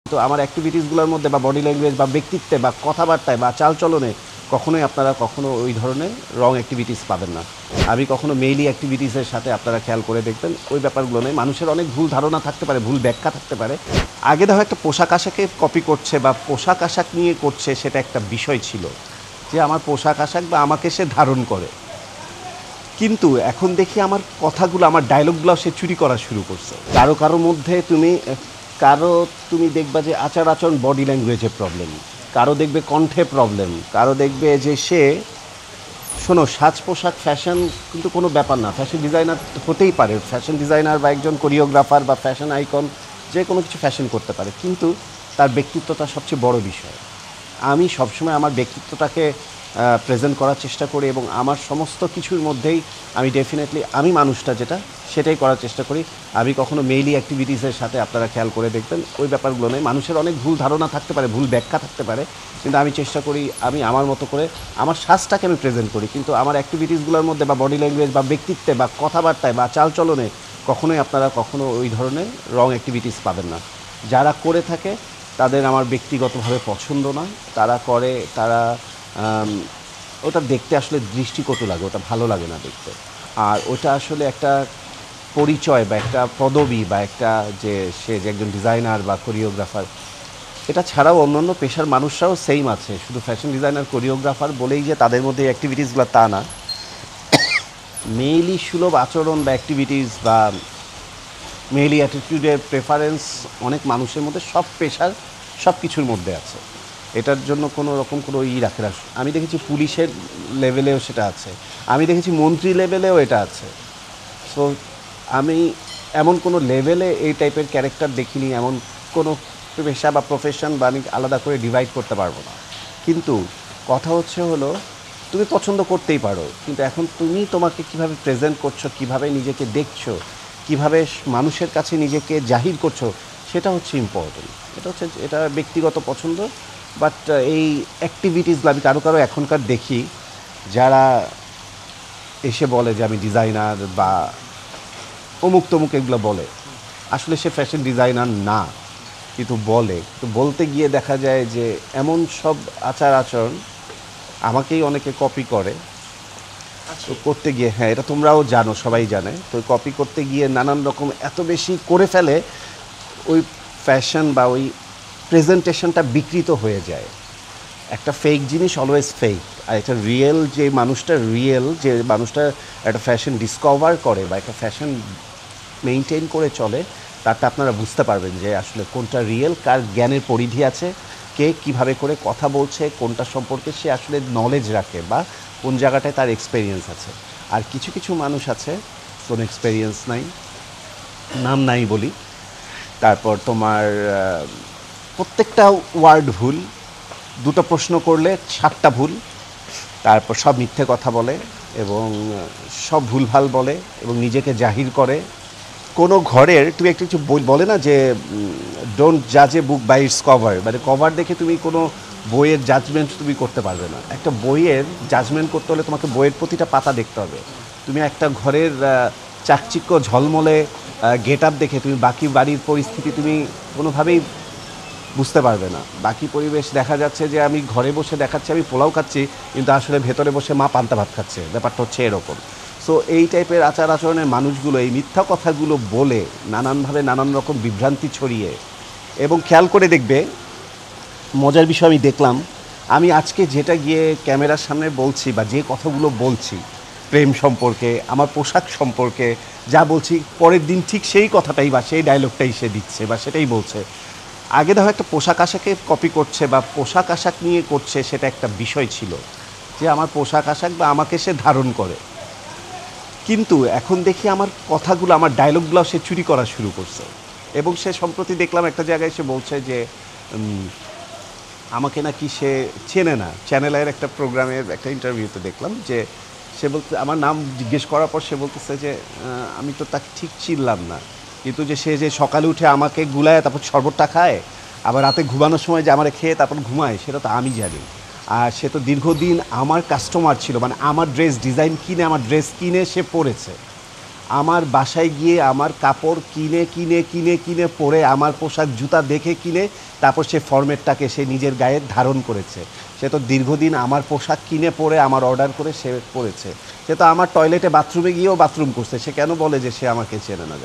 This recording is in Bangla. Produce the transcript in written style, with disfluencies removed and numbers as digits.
তো আমার অ্যাক্টিভিটিসগুলোর মধ্যে বা বডি ল্যাঙ্গুয়েজ বা ব্যক্তিত্বে বা কথাবার্তায় বা চালচলনে কখনোই আপনারা কখনো ওই ধরনের রং অ্যাক্টিভিটিস পাবেন না। আমি কখনো মেইলি অ্যাক্টিভিটিসের সাথে আপনারা খেয়াল করে দেখবেন ওই ব্যাপারগুলো নেই। মানুষের অনেক ভুল ধারণা থাকতে পারে, ভুল ব্যাখ্যা থাকতে পারে। আগে দেখো একটা পোশাক আশাকে কপি করছে বা পোশাক আশাক নিয়ে করছে, সেটা একটা বিষয় ছিল যে আমার পোশাক আশাক বা আমাকে সে ধারণ করে। কিন্তু এখন দেখি আমার কথাগুলো, আমার ডায়লগগুলো সে চুরি করা শুরু করছে। কারো মধ্যে তুমি দেখবা যে আচার আচরণ, বডি ল্যাঙ্গুয়েজে প্রবলেম, কারো দেখবে কণ্ঠে প্রবলেম, কারো দেখবে যে সে, শোনো, সাজ পোশাক ফ্যাশন কিন্তু কোনো ব্যাপার না। ফ্যাশন ডিজাইনার হতেই পারে, ফ্যাশন ডিজাইনার বা একজন কোরিওগ্রাফার বা ফ্যাশন আইকন যে কোনো কিছু ফ্যাশন করতে পারে, কিন্তু তার ব্যক্তিত্বটা সবচেয়ে বড় বিষয়। আমি সবসময় আমার ব্যক্তিত্বটাকে প্রেজেন্ট করার চেষ্টা করি এবং আমার সমস্ত কিছুর মধ্যেই আমি ডেফিনেটলি আমি মানুষটা যেটা সেটাই করার চেষ্টা করি। আমি কখনো মেইলি অ্যাক্টিভিটিসের সাথে আপনারা খেয়াল করে দেখবেন ওই ব্যাপারগুলো নেই। মানুষের অনেক ভুল ধারণা থাকতে পারে, ভুল ব্যাখ্যা থাকতে পারে, কিন্তু আমি চেষ্টা করি আমি আমার মতো করে আমার সাজটাকে আমি প্রেজেন্ট করি। কিন্তু আমার অ্যাক্টিভিটিসগুলোর মধ্যে বা বডি ল্যাঙ্গুয়েজ বা ব্যক্তিত্বে বা কথাবার্তায় বা চালচলনে কখনোই আপনারা কখনো ওই ধরনের রং অ্যাক্টিভিটিস পাবেন না। যারা করে থাকে তাদের আমার ব্যক্তিগতভাবে পছন্দ না। তারা ওটা দেখতে আসলে দৃষ্টিকটু লাগে, ওটা ভালো লাগে না দেখতে। আর ওটা আসলে একটা পরিচয় বা একটা পদবি বা একটা যে সে যে একজন ডিজাইনার বা কোরিওগ্রাফার, এটা ছাড়াও অন্যান্য পেশার মানুষরাও সেম আছে। শুধু ফ্যাশন ডিজাইনার কোরিওগ্রাফার বলেই যে তাদের মধ্যে অ্যাক্টিভিটিসগুলো তা না। মেইলি সুলভ আচরণ বা অ্যাক্টিভিটিস বা মেইলি অ্যাটিটিউডের প্রেফারেন্স অনেক মানুষের মধ্যে সব পেশার সব কিছুর মধ্যে আছে। এটার জন্য কোনো রকম কোনো রাখে না। আমি দেখেছি পুলিশের লেভেলেও সেটা আছে, আমি দেখেছি মন্ত্রী লেভেলেও এটা আছে। সো আমি এমন কোনো লেভেলে এই টাইপের ক্যারেক্টার দেখিনি, এমন কোনো পেশা বা প্রফেশন বা আমি আলাদা করে ডিভাইড করতে পারবো না। কিন্তু কথা হলো তুমি পছন্দ করতেই পারো, কিন্তু এখন তুমি তোমাকে কিভাবে প্রেজেন্ট করছো, কিভাবে নিজেকে দেখছো, কিভাবে মানুষের কাছে নিজেকে জাহির করছো, সেটা হচ্ছে ইম্পর্টেন্ট। এটা ব্যক্তিগত পছন্দ। বাট এই অ্যাক্টিভিটিসগুলো আমি কারো এখনকার দেখি যারা এসে বলে যে আমি ডিজাইনার বা অমুক তমুক এগুলো বলে, আসলে সে ফ্যাশন ডিজাইনার না, কিন্তু বলতে গিয়ে দেখা যায় যে এমন সব আচার আচরণ আমাকেই অনেকে কপি করে। তো করতে গিয়ে, হ্যাঁ, এটা তোমরাও জানো, সবাই জানে, তো কপি করতে গিয়ে নানান রকম এত বেশি করে ফেলে, ওই ফ্যাশন বা ওই প্রেজেন্টেশনটা বিকৃত হয়ে যায়। একটা ফেক জিনিস অলওয়েজ ফেক, আর একটা রিয়েল যে মানুষটা একটা ফ্যাশন ডিসকভার করে বা একটা ফ্যাশন মেইনটেইন করে চলে, তারটা আপনারা বুঝতে পারবেন যে আসলে কোনটা রিয়েল, কার জ্ঞানের পরিধি আছে, কে কিভাবে করে কথা বলছে, কোনটা সম্পর্কে সে আসলে নলেজ রাখে বা কোন জায়গাটায় তার এক্সপেরিয়েন্স আছে। আর কিছু কিছু মানুষ আছে কোনো এক্সপেরিয়েন্স নাই, নাম নাই বলি, তারপর তোমার প্রত্যেকটা ওয়ার্ড ভুল, দুটো প্রশ্ন করলে 7টা ভুল, তারপর সব মিথ্যে কথা বলে এবং সব ভুলভাল বলে এবং নিজেকে জাহির করে। কোনো ঘরের তুমি একটু কিছু বলে না যে ডোন্ট জাজ এ বুক বাই ইটস কভার, মানে কভার দেখে তুমি কোনো বইয়ের জাজমেন্ট তুমি করতে পারবে না। একটা বইয়ের জাজমেন্ট করতে হলে তোমাকে বইয়ের প্রতিটা পাতা দেখতে হবে। তুমি একটা ঘরের চাকচিক্য ঝলমলে গেট আপ দেখে তুমি বাকি বাড়ির পরিস্থিতি তুমি কোনোভাবেই বুঝতে পারবে না। বাকি পরিবেশ দেখা যাচ্ছে যে আমি ঘরে বসে দেখাচ্ছি আমি পোলাও খাচ্ছি, কিন্তু আসলে ভেতরে বসে মা পান্তা ভাত খাচ্ছে, ব্যাপারটা হচ্ছে এরকম। সো এই টাইপের আচার আচরণের মানুষগুলো এই মিথ্যা কথাগুলো বলে নানানভাবে নানান রকম বিভ্রান্তি ছড়িয়ে, এবং খেয়াল করে দেখবে মজার বিষয় আমি দেখলাম, আমি আজকে যেটা গিয়ে ক্যামেরার সামনে বলছি বা যে কথাগুলো বলছি প্রেম সম্পর্কে, আমার পোশাক সম্পর্কে যা বলছি, পরের দিন ঠিক সেই কথাটাই বা সেই ডায়লগটাই সে দিচ্ছে বা সেটাই বলছে। আগে দেখো একটা পোশাক আশাকে কপি করছে বা পোশাক আশাক নিয়ে করছে, সেটা একটা বিষয় ছিল যে আমার পোশাক আশাক বা আমাকে সে ধারণ করে। কিন্তু এখন দেখি আমার কথাগুলো, আমার ডায়লগগুলো সে চুরি করা শুরু করছে। এবং সে সম্প্রতি দেখলাম একটা জায়গায় সে বলছে যে আমাকে নাকি সে চেনে না। চ্যানেল আইয়ের একটা প্রোগ্রামের একটা ইন্টারভিউতে দেখলাম যে সে বলতে, আমার নাম জিজ্ঞেস করার পর সে বলতেছে যে আমি তো তাকে ঠিক চিনলাম না, কিন্তু যে সে যে সকালে উঠে আমাকে গুলায় তারপর শরবতটা খায়, আবার রাতে ঘুমানোর সময় যে আমারে খেয়ে তারপর ঘুমায়, সেটা তো আমি জানি। আর সে তো দীর্ঘদিন আমার কাস্টমার ছিল, মানে আমার ড্রেস ডিজাইন কিনে আমার ড্রেস কিনে সে পরেছে। আমার বাসায় গিয়ে আমার কাপড় কিনে কিনে কিনে কিনে পরে আমার পোশাক জুতা দেখে কিনে তারপর সে ফরম্যাটটাকে সে নিজের গায়ে ধারণ করেছে। সে তো দীর্ঘদিন আমার পোশাক কিনে পরে আমার অর্ডার করে সে পরেছে। সে তো আমার টয়লেটে বাথরুমে গিয়েও বাথরুম করছে, সে কেন বলে যে সে আমাকে চেনে না?